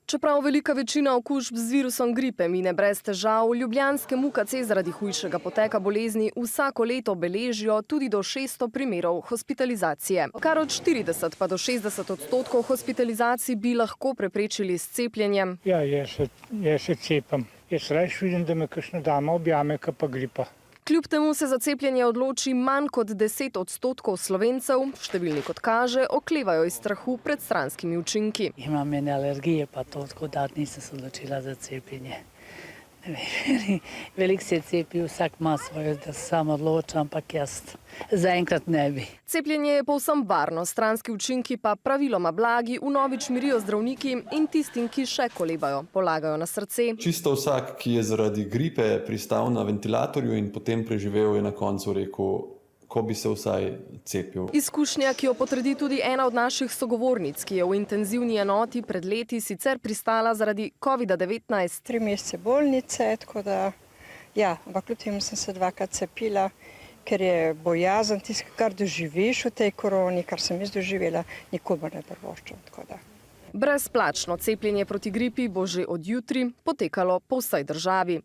Čeprav velika večina okužb z virusom gripe mine brez težav, v ljubljanskem UKC zaradi hujšega poteka bolezni vsako leto beležijo tudi do 600 primerov hospitalizacije. Kar od 40 pa do 60% hospitalizacij bi lahko preprečili s cepljenjem. Ja, jaz se cepam. Jaz rajš vidim, da me kakšna dama objame, ka pa gripa. Kljub temu se za cepljenje odloči manj kot 10% Slovencev, številni kot kaže, oklevajo iz strahu pred stranskimi učinki. Imam ene alergije pa to, tako da nisem se odločila za cepljenje. Veliko se cepi, vsak ima svoje, da se sam odloča, ampak jaz zaenkrat ne bi. Cepljenje je povsem varno, stranski učinki pa praviloma blagi, vnovič mirijo zdravniki in tistim, ki še kolebajo, polagajo na srce. Čisto vsak, ki je zaradi gripe pristal na ventilatorju in potem preživel, je na koncu rekel, ko bi se vsaj cepil. Izkušnja, ki jo potrdi tudi ena od naših sogovornic, ki je v intenzivni enoti pred leti sicer pristala zaradi COVID-19. 3 mesece bolnice, tako da, ja, ampak kljub temu sem se 2-krat cepila, ker je bojazen tisto, kar doživiš v tej koroni, kar sem jaz doživela, nikomur ne privoščim, tako da. Brezplačno cepljenje proti gripi bo že od jutri potekalo po vsej državi.